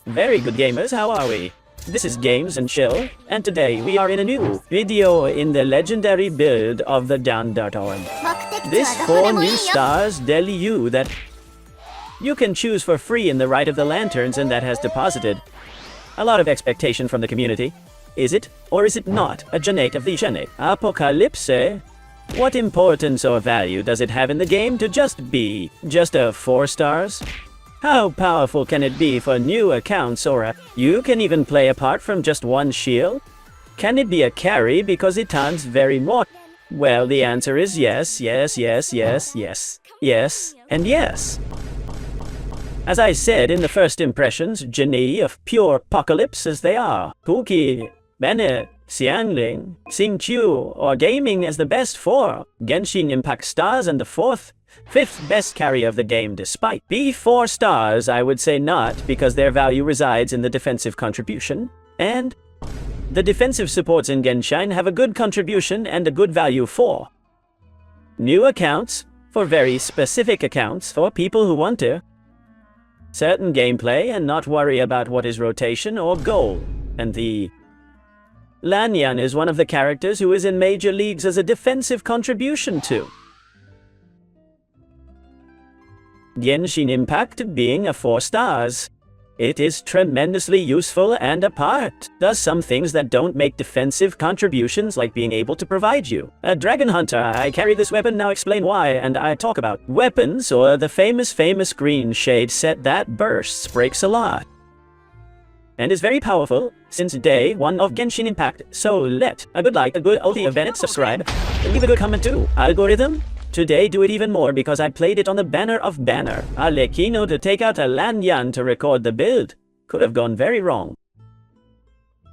Very good gamers, how are we? This is Games and Chill, and today we are in a new video in the legendary build of the Down.org. This 4 new stars tell you that you can choose for free in the right of the lanterns, and that has deposited a lot of expectation from the community. Is it, or is it not, a Genate of the Genate Apocalypse? What importance or value does it have in the game to just be a 4 stars? How powerful can it be for new accounts, or you can even play apart from just one shield? Can it be a carry because it turns very more? Well, the answer is yes, yes, yes, yes, yes, yes, and yes. As I said in the first impressions, Genie of pure apocalypse as they are. Cookie, Bennett, Xiangling, Xingqiu, or gaming as the best 4. Genshin Impact stars and the 5th best carry of the game despite being 4 stars. I would say not, because their value resides in the defensive contribution, and the defensive supports in Genshin have a good contribution and a good value for new accounts, for very specific accounts, for people who want to certain gameplay and not worry about what is rotation or goal. And the LAN is one of the characters who is in major leagues as a defensive contribution to Genshin Impact being a 4 stars. It is tremendously useful and apart does some things that don't make defensive contributions, like being able to provide you a Dragon Hunter. I carry this weapon, now explain why, and I talk about weapons or the famous green shade set that bursts, breaks a lot, and is very powerful since day 1 of Genshin Impact. So let a good like, a good ulti of Bennett, subscribe, and leave a good comment too. Algorithm? Today do it even more because I played it on the banner of banner. Alekino to take out a Lanyan to record the build. Could have gone very wrong,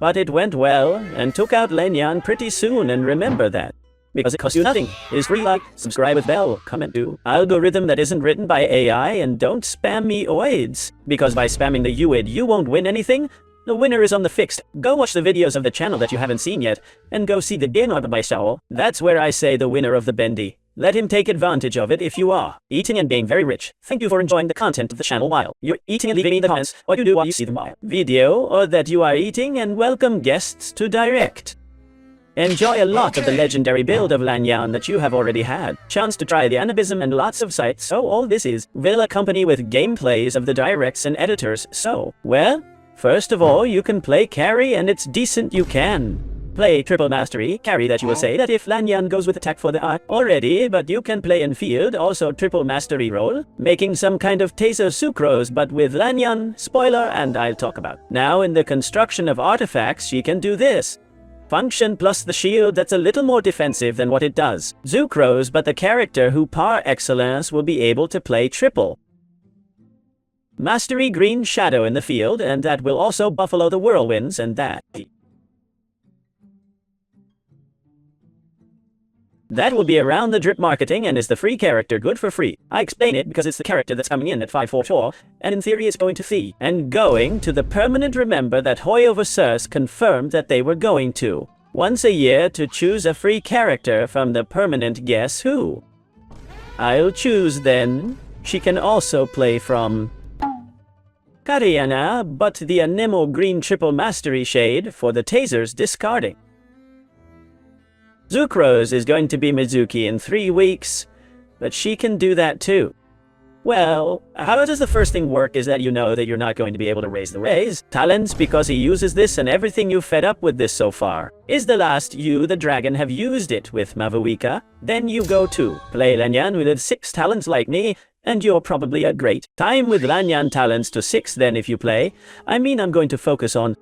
but it went well and took out Lanyan pretty soon, and remember that. Because it costs you nothing. It is free. Like, subscribe with bell, comment too. Algorithm that isn't written by AI, and don't spam me oids, because by spamming the UID you won't win anything. The winner is on the fixed. Go watch the videos of the channel that you haven't seen yet, and go see the game by Saul. That's where I say the winner of the bendy. Let him take advantage of it if you are eating and being very rich. Thank you for enjoying the content of the channel while you're eating, and leaving me in the comments what you do while you see the video, or that you are eating, and welcome guests to direct. Enjoy a lot of the legendary build of Lanyan that you have already had chance to try the anabism and lots of sites. So all this is will accompany with gameplays of the directs and editors. So, well, first of all, you can play carry, and it's decent. You can play triple mastery carry, that you will say that if Lanyan goes with attack for the art already, but you can play in field also triple mastery role, making some kind of taser sucrose but with Lanyan, spoiler, and I'll talk about. Now in the construction of artifacts, she can do this function plus the shield that's a little more defensive than what it does Zucrose, but the character who par excellence will be able to play triple mastery green shadow in the field, and that will also buffalo the whirlwinds, and that will be around the drip marketing, and is the free character good for free. I explain it because it's the character that's coming in at 544, and in theory it's going to fee. And going to the permanent, remember that Hoyoversus confirmed that they were going to once a year to choose a free character from the permanent. Guess who I'll choose then? She can also play from Kariana, but the Anemo green triple mastery shade for the tasers discarding. Zucrose is going to be Mizuki in 3 weeks, but she can do that too. Well, how does the first thing work is that you know that you're not going to be able to raise talents because he uses this, and everything you've fed up with this so far is the last you, the dragon, have used it with Mavuika. Then you go to play Lanyan with 6 talents like me, and you're probably a great time with Lanyan talents to 6. Then if you play, I'm going to focus on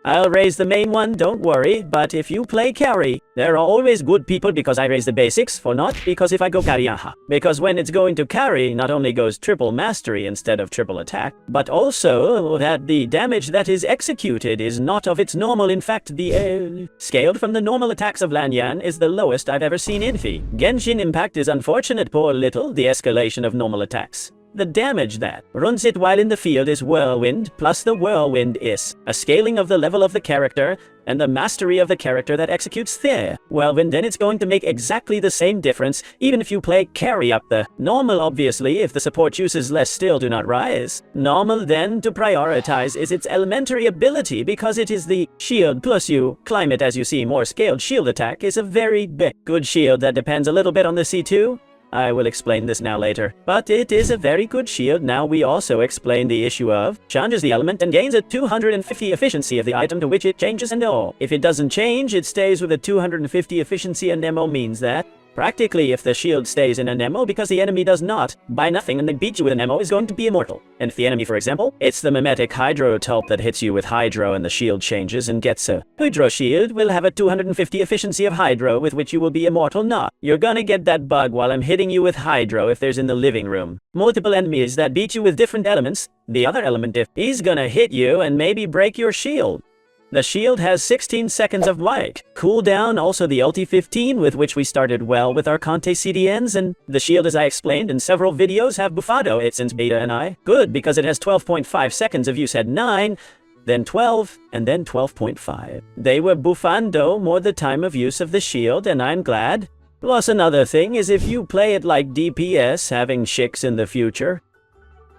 I'll raise the main one, don't worry, but if you play carry, there are always good people because I raise the basics for not, because if I go carry, because when it's going to carry, not only goes triple mastery instead of triple attack, but also that the damage that is executed is not of its normal. In fact, the scaled from the normal attacks of Lanyan is the lowest I've ever seen in Genshin Impact is unfortunate, poor little, the escalation of normal attacks The damage that runs it while in the field is whirlwind, plus the whirlwind is a scaling of the level of the character and the mastery of the character that executes the whirlwind. Then it's going to make exactly the same difference even if you play carry up the normal. Obviously, if the support uses less, still do not rise. Normal then to prioritize is its elementary ability, because it is the shield plus you climb it as you see. More scaled shield attack is a very good shield that depends a little bit on the C2. I will explain this now later, but it is a very good shield. Now we also explain the issue of changes the element and gains a 250 efficiency of the item to which it changes, and if it doesn't change, it stays with a 250 efficiency, and MO means that practically if the shield stays in an MO because the enemy does not buy nothing and they beat you with an MO, is going to be immortal. And if the enemy, for example, it's the mimetic Hydro Tulp that hits you with Hydro and the shield changes and gets a Hydro shield, will have a 250 efficiency of Hydro with which you will be immortal. Not. You're gonna get that bug while I'm hitting you with Hydro if there's in the living room multiple enemies that beat you with different elements. The other element, if he's gonna hit you and maybe break your shield. The shield has 16 seconds of cooldown, also the ulti 15, with which we started well with our Conte CDNs, and the shield, as I explained in several videos, have buffado it since beta, and I good because it has 12.5 seconds of use, had 9, then 12, and then 12.5. They were buffando more the time of use of the shield, and I'm glad. Plus another thing is if you play it like DPS, having Shix in the future,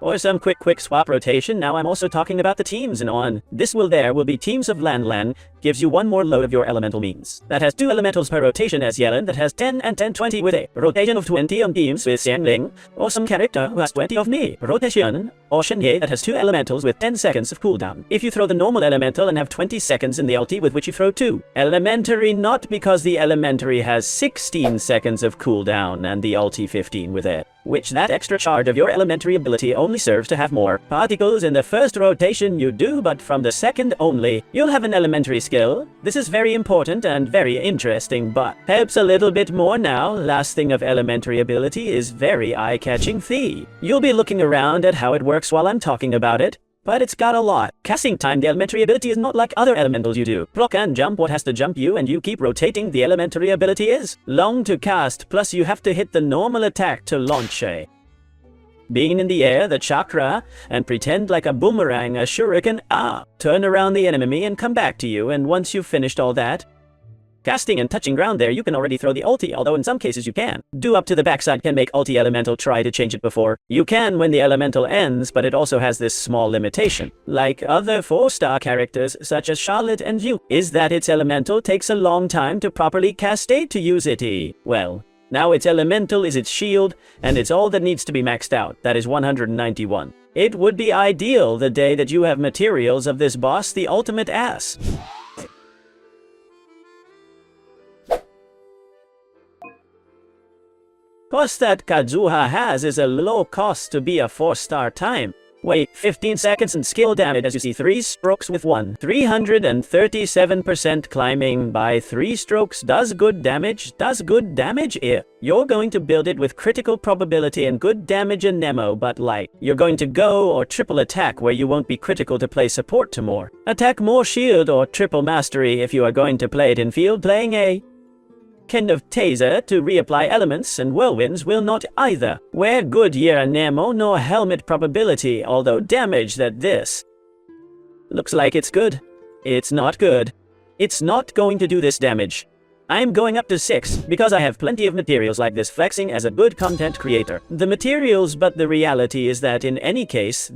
or some quick swap rotation. Now I'm also talking about the teams and on. There will be teams of LAN, gives you one more load of your elemental means. That has 2 elementals per rotation as Yellen, that has 10 and 10 20 with a rotation of 20 on teams with Xiangling, or some character who has 20 of me rotation, or Shenye that has 2 elementals with 10 seconds of cooldown. If you throw the normal elemental and have 20 seconds in the ulti with which you throw 2 elementary, not because the elementary has 16 seconds of cooldown and the ulti 15 with it, which that extra charge of your elementary ability only serves to have more particles in the first rotation you do, but from the second only, you'll have an elementary skill. This is very important and very interesting, but helps a little bit more now. Last thing of elementary ability is very eye-catching Thea. You'll be looking around at how it works while I'm talking about it, but it's got a lot. Casting time, the elementary ability is not like other elementals you do. Block and jump, what has to jump you and you keep rotating. The elementary ability is long to cast, plus you have to hit the normal attack to launch a being in the air, the chakra, and pretend like a boomerang, a shuriken, turn around the enemy and come back to you, and once you've finished all that, casting and touching ground there, you can already throw the ulti, although in some cases you can do up to the backside. Can make ulti elemental try to change it before you can when the elemental ends, but it also has this small limitation, like other 4-star characters such as Charlotte and you, is that its elemental takes a long time to properly cascade to use it. Well, now its elemental is its shield, and it's all that needs to be maxed out. That is 191. It would be ideal the day that you have materials of this boss, the ultimate ass. Cost that Kazuha has is a low cost to be a 4-star time. Wait, 15 seconds and skill damage as you see 3 strokes with 1. 337% climbing by 3 strokes does good damage. If you're going to build it with critical probability and good damage and Nemo, but like, you're going to go or triple attack where you won't be critical to play support to more. Attack more shield or triple mastery if you are going to play it in field. Playing a kind of taser to reapply elements and whirlwinds will not either. Where good year Nemo nor helmet probability, although damage that this looks like it's good. It's not good. It's not going to do this damage. I'm going up to 6 because I have plenty of materials like this, flexing as a good content creator. The materials, but the reality is that in any case,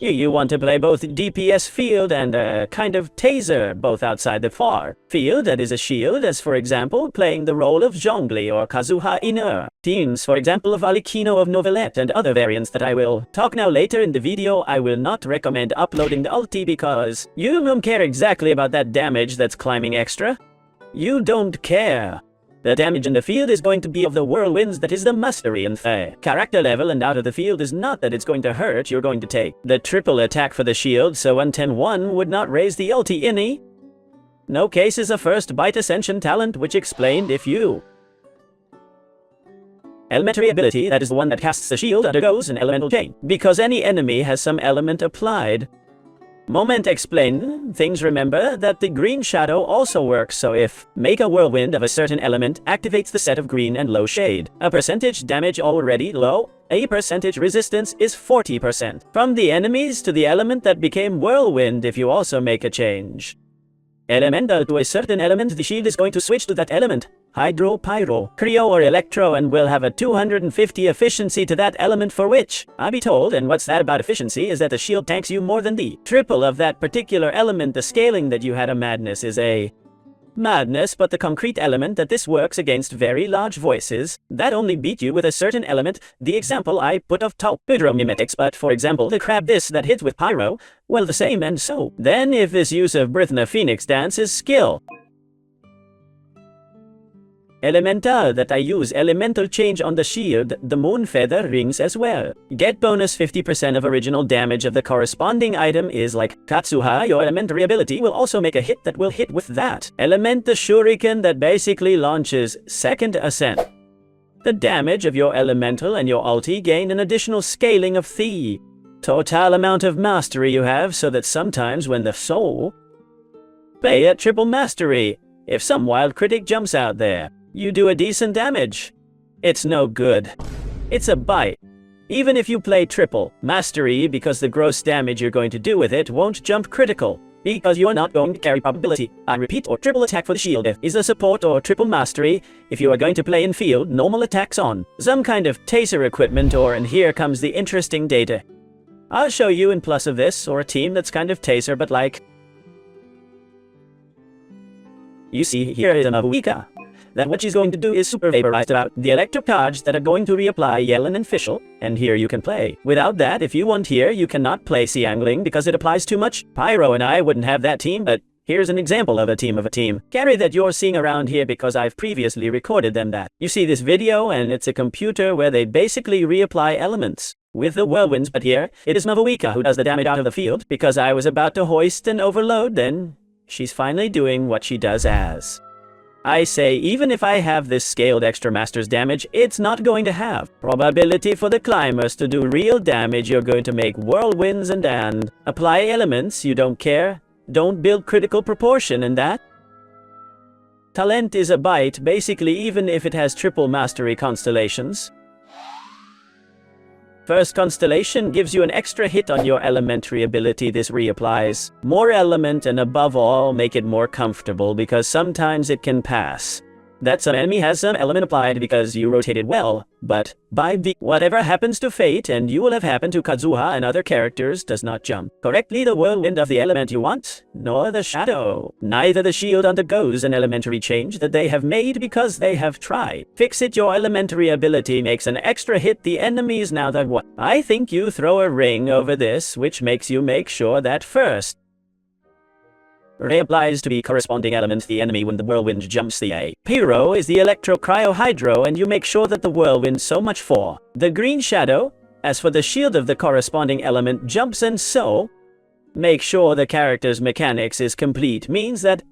you want to play both DPS field and a kind of taser, both outside the far field that is a shield, as for example playing the role of Zhongli or Kazuha Inu. Teams, for example, of Alikino of Novelette and other variants that I will talk now later in the video. I will not recommend uploading the ulti because you don't care exactly about that damage that's climbing extra. You don't care. The damage in the field is going to be of the whirlwinds, that is the mastery and the character level, and out of the field is not that it's going to hurt. You're going to take the triple attack for the shield, so 110-1 would not raise the ulti any. No case is a first bite ascension talent, which explained if you elementary ability, that is the one that casts the shield, undergoes an elemental chain, because any enemy has some element applied. Moment explain things. Remember that the green shadow also works, so if make a whirlwind of a certain element activates the set of green and low shade, a percentage damage already low, a percentage resistance is 40%. From the enemies to the element that became whirlwind if you also make a change. Elemental to a certain element, the shield is going to switch to that element. Hydro, Pyro, Cryo or Electro, and will have a 250 efficiency to that element for which, I be told, and what's that about efficiency, is that the shield tanks you more than the triple of that particular element. The scaling that you had a madness is a madness, but the concrete element that this works against very large voices that only beat you with a certain element. The example I put of top hydromimetics, but for example the crab this that hits with Pyro, well the same. And so then if this use of Brithna Phoenix dance is skill elemental that I use elemental change on the shield, the moon feather rings as well. Get bonus 50% of original damage of the corresponding item is like Katsuha. Your elementary ability will also make a hit that will hit with that element. The shuriken that basically launches second ascent. The damage of your elemental and your ulti gain an additional scaling of the total amount of mastery you have, so that sometimes when the soul play at triple mastery, if some wild critic jumps out there, you do a decent damage. It's no good. It's a bite. Even if you play triple mastery, because the gross damage you're going to do with it won't jump critical, because you're not going to carry probability. I repeat, or triple attack for the shield is a support, or triple mastery if you are going to play in field normal attacks on some kind of taser equipment, or, and here comes the interesting data. I'll show you in plus of this, or a team that's kind of taser but like. You see here is an Avuika. That what she's going to do is super vaporize about the electric charge that are going to reapply Yellen and Fischl, and here you can play. Without that, if you want here, you cannot play Siangling because it applies too much. Pyro and I wouldn't have that team, but here's an example of a team carry that you're seeing around here because I've previously recorded them that. You see this video and it's a computer where they basically reapply elements with the whirlwinds, but here it is Mavuika who does the damage out of the field because I was about to hoist and overload, then she's finally doing what she does as. I say, even if I have this scaled extra master's damage, it's not going to have probability for the climbers to do real damage. You're going to make whirlwinds and apply elements. You don't care. Don't build critical proportion, and that talent is a bite, basically, even if it has triple mastery constellations. First constellation gives you an extra hit on your elementary ability. This reapplies more element, and above all make it more comfortable because sometimes it can pass that some enemy has some element applied because you rotated well, but by whatever happens to Fate, and you will have happened to Kazuha and other characters, does not jump correctly the whirlwind of the element you want, nor the shadow. Neither the shield undergoes an elementary change that they have made because they have tried. Fix it. Your elementary ability makes an extra hit the enemies. Now that what? I think you throw a ring over this, which makes you make sure that first reapplies to the corresponding element the enemy when the whirlwind jumps. The A. Pyro is the electro cryo hydro, and you make sure that the whirlwind so much for the green shadow. As for the shield of the corresponding element jumps, and so make sure the character's mechanics is complete, means that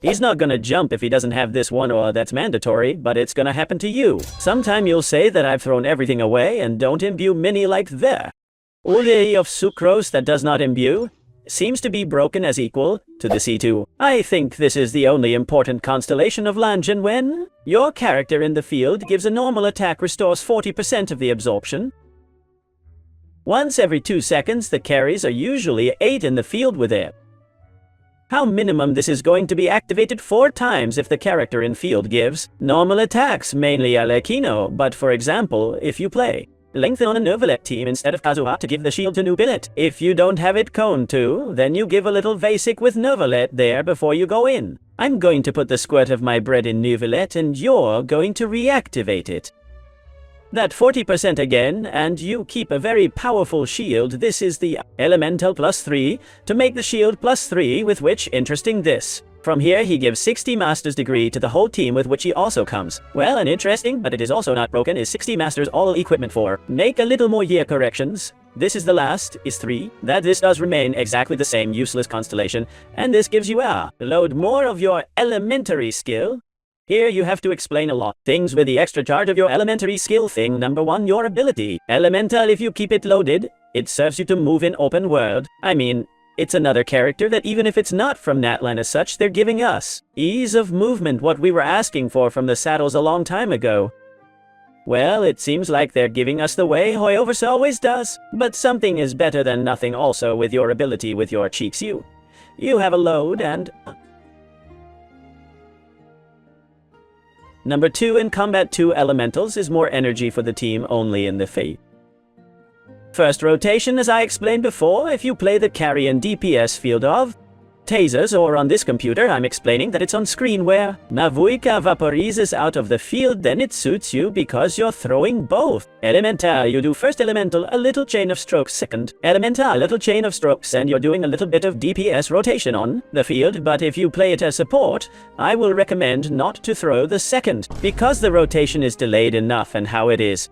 he's not gonna jump if he doesn't have this one, or that's mandatory, but it's gonna happen to you. Sometime you'll say that I've thrown everything away and don't imbue mini like the Ule of Sucrose that does not imbue. Seems to be broken as equal to the C2. I think this is the only important constellation of Langen. When your character in the field gives a normal attack, restores 40% of the absorption. Once every 2 seconds, the carries are usually 8 in the field with it. How minimum this is going to be activated 4 times if the character in field gives normal attacks, mainly Alekino, but for example, if you play lengthen on a Novelet team instead of Kazuha to give the shield to Nubilet. If you don't have it Cone to, then you give a little Vasic with Novelet there before you go in. I'm going to put the squirt of my bread in Nuvelet, and you're going to reactivate it. That 40% again, and you keep a very powerful shield. This is the Elemental +3 to make the shield +3, with which, interesting this. From here he gives 60 master's degree to the whole team, with which he also comes. Well, and interesting, but it is also not broken, is 60 masters all equipment for. Make a little more year corrections. This is the last, is 3. That this does remain exactly the same useless constellation, and this gives you a load more of your elementary skill. Here you have to explain a lot things with the extra charge of your elementary skill thing. Number 1, your ability. Elemental, if you keep it loaded, it serves you to move in open world. I mean, it's another character that even if it's not from NATLAN as such, they're giving us ease of movement, what we were asking for from the saddles a long time ago. Well, it seems like they're giving us the way Hoyoverse always does. But something is better than nothing also with your ability with your cheeks. You have a load and... Number 2 in combat 2 elementals is more energy for the team only in the Fate. First rotation, as I explained before, if you play the carry and DPS field of tasers, or on this computer I'm explaining that it's on screen where Navuika vaporizes out of the field, then it suits you because you're throwing both. Elemental, you do first elemental, a little chain of strokes, second elemental, a little chain of strokes, and you're doing a little bit of DPS rotation on the field. But if you play it as support, I will recommend not to throw the second, because the rotation is delayed enough and how it is.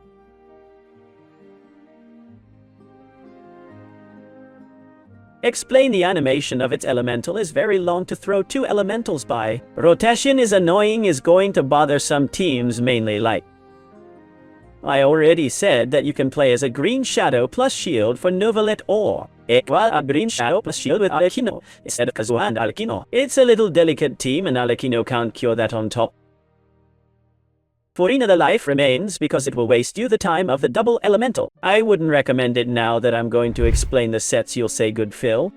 Explain the animation of its elemental is very long to throw 2 elementals by. Rotation is annoying, is going to bother some teams mainly like. I already said that you can play as a green shadow plus shield for Novalet or equal a green shadow plus shield with Alekino instead of Kazuha and Alekino. It's a little delicate team and Alekino can't cure that on top. Furina, the life remains because it will waste you the time of the double elemental. I wouldn't recommend it now that I'm going to explain the sets. You'll say good Phil.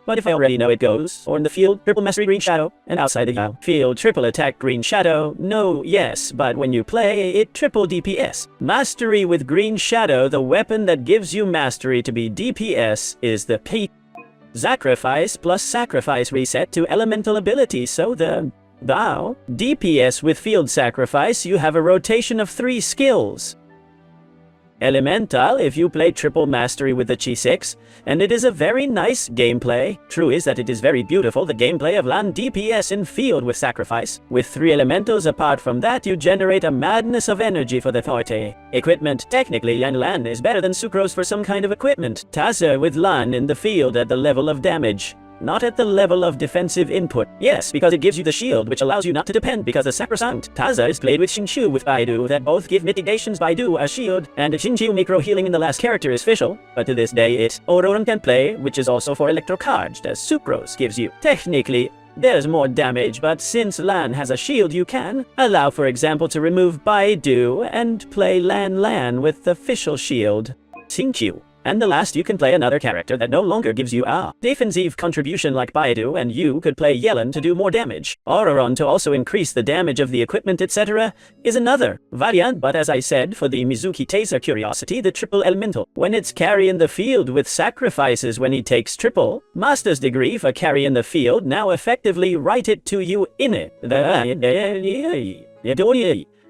But if I already know it goes, or in the field, triple mastery green shadow, and outside the field, triple attack green shadow, no, yes, but when you play it, triple DPS. Mastery with green shadow, the weapon that gives you mastery to be DPS is the P. Sacrifice plus sacrifice reset to elemental ability, so the Thou, DPS with field sacrifice, you have a rotation of 3 skills. Elemental, if you play triple mastery with the Chi 6, and it is a very nice gameplay. True is that it is very beautiful, the gameplay of LAN DPS in field with sacrifice. With 3 elementals apart from that, you generate a madness of energy for the forte. Equipment, technically LAN is better than Sucrose for some kind of equipment. Taser with LAN in the field at the level of damage. Not at the level of defensive input. Yes, because it gives you the shield, which allows you not to depend, because the sacrosanct Taza is played with Xingqiu with Baidu that both give mitigations Baidu a shield, and Xingqiu micro healing in the last character is official, but to this day it Ororon can play, which is also for electrocharged, as Sucrose gives you. Technically, there's more damage, but since LAN has a shield you can allow, for example, to remove Baidu and play LAN with the official shield, Xingqiu. And the last, you can play another character that no longer gives you a defensive contribution like Baidu, and you could play Yellen to do more damage. Ororon to also increase the damage of the equipment, etc. is another variant, but as I said, for the Mizuki Taser curiosity, the triple elemental. When it's carry in the field with sacrifices when he takes triple, master's degree for carry in the field, now effectively write it to you in it.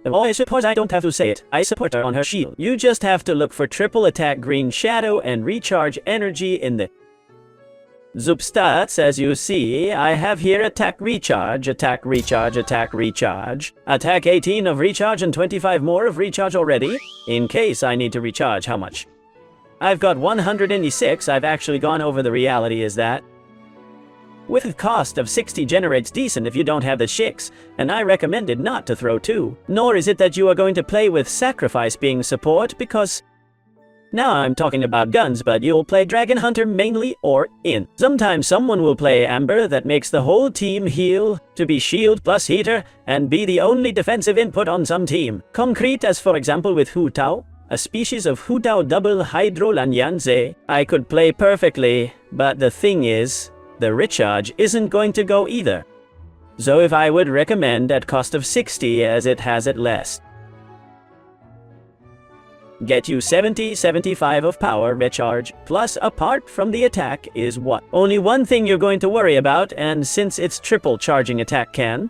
Oh, I suppose I don't have to say it. I support her on her shield. You just have to look for triple attack green shadow and recharge energy in the Zup stats. As you see, I have here attack recharge, attack recharge, attack recharge, attack 18 of recharge and 25 more of recharge already, in case I need to recharge. How much? I've got 186. I've actually gone over the reality is that with a cost of 60 generates decent if you don't have the shicks, and I recommended not to throw 2. Nor is it that you are going to play with sacrifice being support, because now I'm talking about guns, but you'll play Dragon Hunter mainly or in. Sometimes someone will play Amber that makes the whole team heal to be shield plus heater and be the only defensive input on some team. Concrete, as for example with Hu Tao, a species of Hu Tao double hydro Lanyanze, I could play perfectly, but the thing is, the recharge isn't going to go either. So if I would recommend at cost of 60 as it has at less. Get you 70-75 of power recharge, plus apart from the attack is what? Only one thing you're going to worry about, and since it's triple charging attack can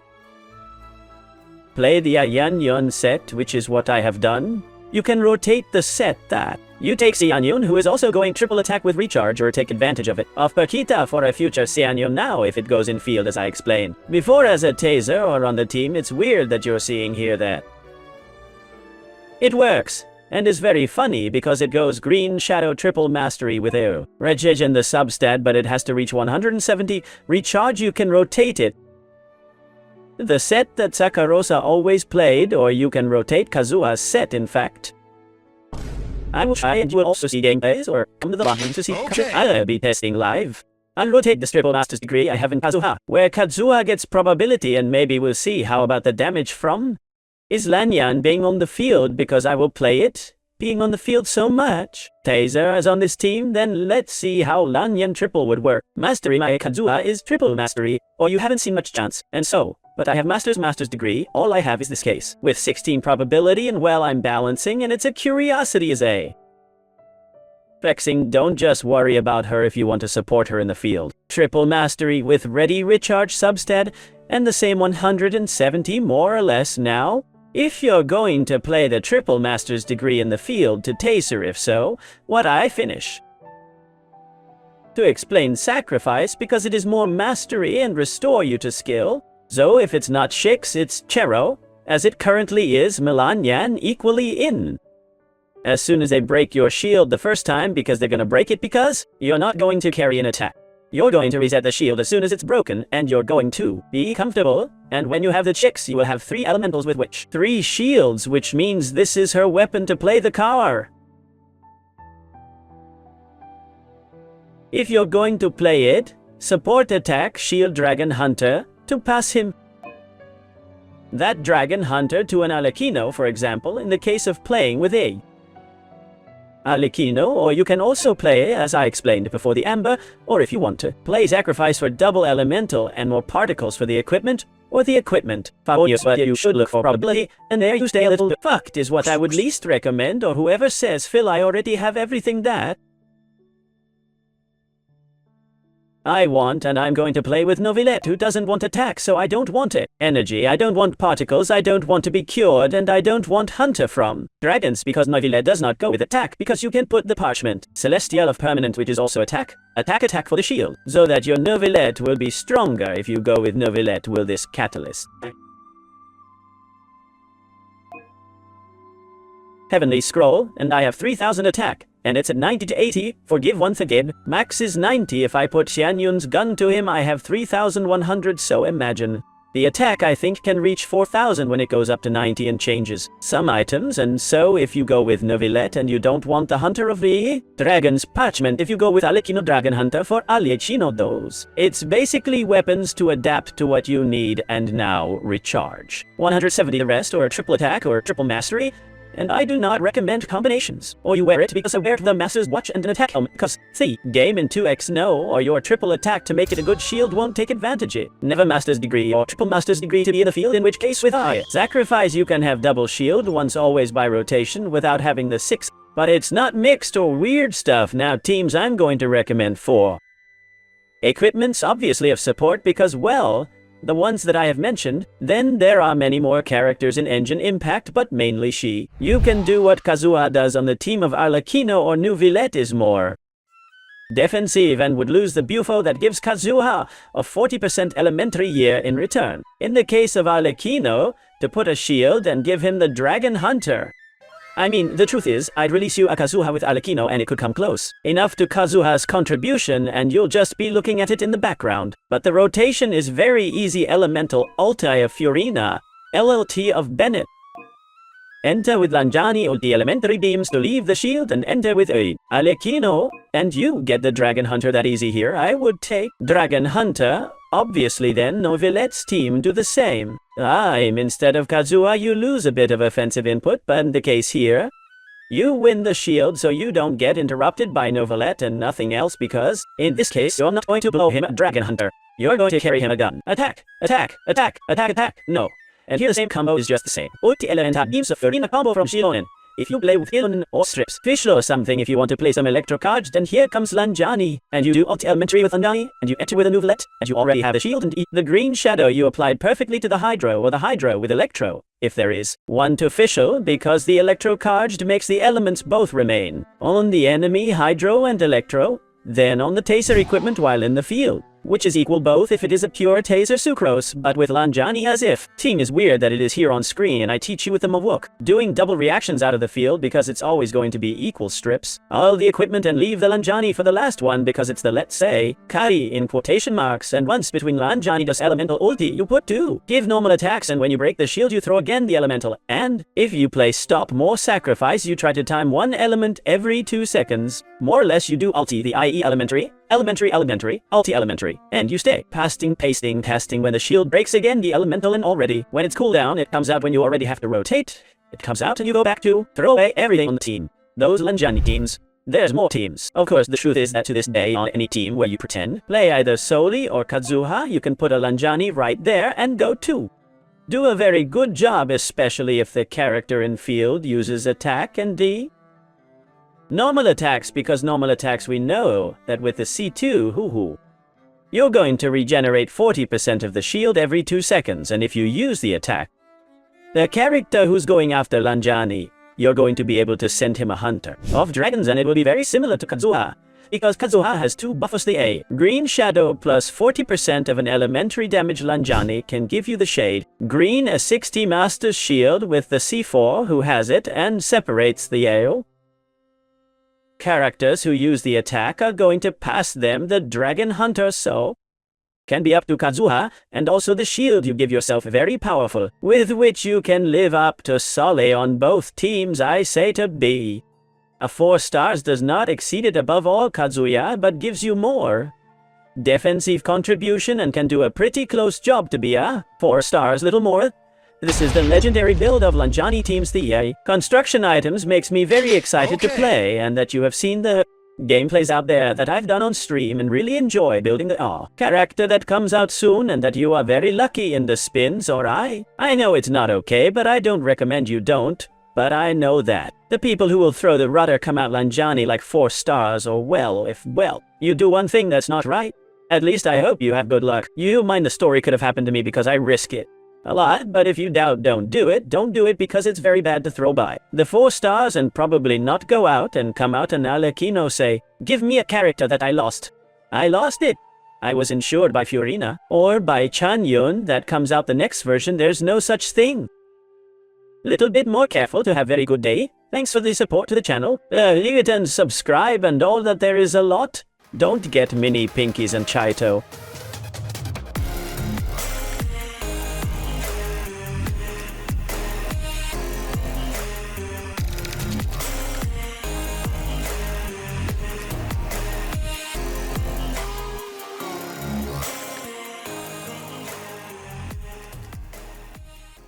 play the Ayan Yun set, which is what I have done. You can rotate the set that you take Xianyun, who is also going triple attack with recharge, or take advantage of it off Paquita for a future Xianyun now if it goes in field as I explained. Before as a taser or on the team, it's weird that you're seeing here that it works, and is very funny because it goes green shadow triple mastery with air. Regige in the substat, but it has to reach 170 recharge. You can rotate it. The set that Sakarosa always played, or you can rotate Kazuha's set in fact. I will try and you will also see gameplays or come to the bottom to see. Okay. I'll be testing live. I'll rotate the triple master's degree I have in Kazuha, where Kazuha gets probability, and maybe we'll see how about the damage from Is Lanyan being on the field because I will play it? Being on the field so much? Taser is on this team, then let's see how Lanyan triple would work. Mastery my Kazuha is triple mastery, or you haven't seen much chance, and so. But I have master's degree, all I have is this case. With 16 probability and well I'm balancing and it's a curiosity is a. Vexing, don't just worry about her if you want to support her in the field. Triple mastery with ready recharge substat, and the same 170 more or less now. If you're going to play the triple master's degree in the field to taser if so, what I finish. To explain sacrifice because it is more mastery and restore you to skill. So if it's not Shix, it's Chero, as it currently is Melanyan equally in. As soon as they break your shield the first time because they're gonna break it because you're not going to carry an attack. You're going to reset the shield as soon as it's broken, and you're going to be comfortable, and when you have the Chix you will have 3 elementals with which 3 shields, which means this is her weapon to play the car. If you're going to play it, support attack Shield Dragon Hunter to pass him that Dragon Hunter to an Arlecchino, for example, in the case of playing with a Arlecchino, or you can also play, as I explained before, the Amber, or if you want to, play Sacrifice for double elemental and more particles for the equipment, or the equipment. But you should look for probability, and there you stay a little fucked is what I would least recommend, or whoever says, Phil, I already have everything that I want, and I'm going to play with Novelette, who doesn't want attack, so I don't want it. Energy, I don't want particles, I don't want to be cured, and I don't want Hunter from dragons, because Novelette does not go with attack, because you can put the parchment. Celestial of permanent, which is also attack. Attack for the shield, so that your Novelette will be stronger if you go with Novelette with this catalyst. Heavenly Scroll, and I have 3000 attack. And it's at 90 to 80, forgive once again. Max is 90, if I put Xianyun's gun to him I have 3100, so imagine. The attack I think can reach 4000 when it goes up to 90 and changes some items, and so if you go with Novelette and you don't want the Hunter of the Dragon's Parchment, if you go with Arlecchino Dragon Hunter for Arlecchino those. It's basically weapons to adapt to what you need and now recharge. 170 the rest, or triple attack or triple mastery. And I do not recommend combinations. Or you wear it because I wear the Master's Watch and an attack helmet, because, see, game in 2x no, or your triple attack to make it a good shield won't take advantage it. Never Master's Degree or triple Master's Degree to be in the field, in which case with I Sacrifice you can have double shield once always by rotation without having the 6, but it's not mixed or weird stuff. Now teams I'm going to recommend for equipments obviously of support because, well, the ones that I have mentioned, then there are many more characters in Engine Impact, but mainly she. You can do what Kazuha does on the team of Arlecchino or Novelette is more defensive and would lose the Bufo that gives Kazuha a 40% elementary year in return. In the case of Arlecchino, to put a shield and give him the Dragon Hunter. I mean, the truth is, I'd release you a Kazuha with Arlecchino and it could come close enough to Kazuha's contribution and you'll just be looking at it in the background. But the rotation is very easy. Elemental Ulti of Furina, LLT of Bennett. Enter with Lanjani or the elementary beams to leave the shield and enter with a Arlecchino, and you get the Dragon Hunter that easy here. I would take Dragon Hunter. Obviously then, Novelette's team do the same. Instead of Kazuha you lose a bit of offensive input, but in the case here, you win the shield so you don't get interrupted by Novelette and nothing else because, in this case, you're not going to blow him a Dragon Hunter. You're going to carry him a gun. Attack, attack, attack, attack, attack. No. And here the same combo is just the same. Ulti Elemental Beams of Furina combo from Shilonen. If you play with Hilonen or Strips, Fishlo or something, if you want to play some Electro cards, then here comes Lanjani. And you do Ulti Elementary with Lanjani, and you enter with a Novelette, and you already have a shield and the green shadow you applied perfectly to the Hydro, or the Hydro with Electro, if there is one to Fishel, because the Electro card makes the elements both remain on the enemy Hydro and Electro, then on the Taser equipment while in the field, which is equal both if it is a pure Taser Sucrose, but with Lanjani as if. Team is weird that it is here on screen and I teach you with the Mawuk. Doing double reactions out of the field because it's always going to be equal strips. All the equipment and leave the Lanjani for the last one because it's the, let's say, Kari in quotation marks, and once between Lanjani does elemental ulti you put 2. Give normal attacks and when you break the shield you throw again the elemental, and if you play stop more sacrifice you try to time one element every 2 seconds. More or less you do ulti the IE elementary, Elementary, elementary, ulti-elementary, and you stay. Pasting, pasting, casting. When the shield breaks again, the elemental in already. When it's cooldown, it comes out when you already have to rotate. It comes out and you go back to throw away everything on the team. Those Lanjani teams. There's more teams. Of course, the truth is that to this day, on any team where you pretend, play either Soli or Kazuha, you can put a Lanjani right there and go too. Do a very good job, especially if the character in field uses attack and D. Normal attacks, because normal attacks we know that with the C2, you're going to regenerate 40% of the shield every 2 seconds, and if you use the attack, the character who's going after Lanjani, you're going to be able to send him a hunter of dragons, and it will be very similar to Kazuha, because Kazuha has 2 buffers. The A. Green Shadow plus 40% of an elementary damage Lanjani can give you the shade. Green a 60 Master's Shield with the C4 who has it and separates the AO. Characters who use the attack are going to pass them the Dragon Hunter, so can be up to Kazuha, and also the shield you give yourself very powerful, with which you can live up to Sole on both teams. I say to B. A 4 stars does not exceed it above all Kazuya, but gives you more defensive contribution and can do a pretty close job to be a 4 stars, little more. This is the legendary build of Lanjani teams. The construction items makes me very excited to play, and that you have seen the gameplays out there that I've done on stream and really enjoy building the character that comes out soon, and that you are very lucky in the spins. Or I know it's not okay, but I don't recommend you don't. But I know that the people who will throw the rudder come out Lanjani like 4 stars, or if you do one thing that's not right. At least I hope you have good luck. You mind the story could have happened to me because I risk it a lot, but if you doubt, don't do it because it's very bad to throw by the 4 stars and probably not go out and come out and Alekino say, give me a character that I lost. I lost it. I was insured by Furina or by Chanyun that comes out the next version. There's no such thing. Little bit more careful to have very good day. Thanks for the support to the channel. Leave it and subscribe and all that there is a lot. Don't get mini pinkies and Chaito.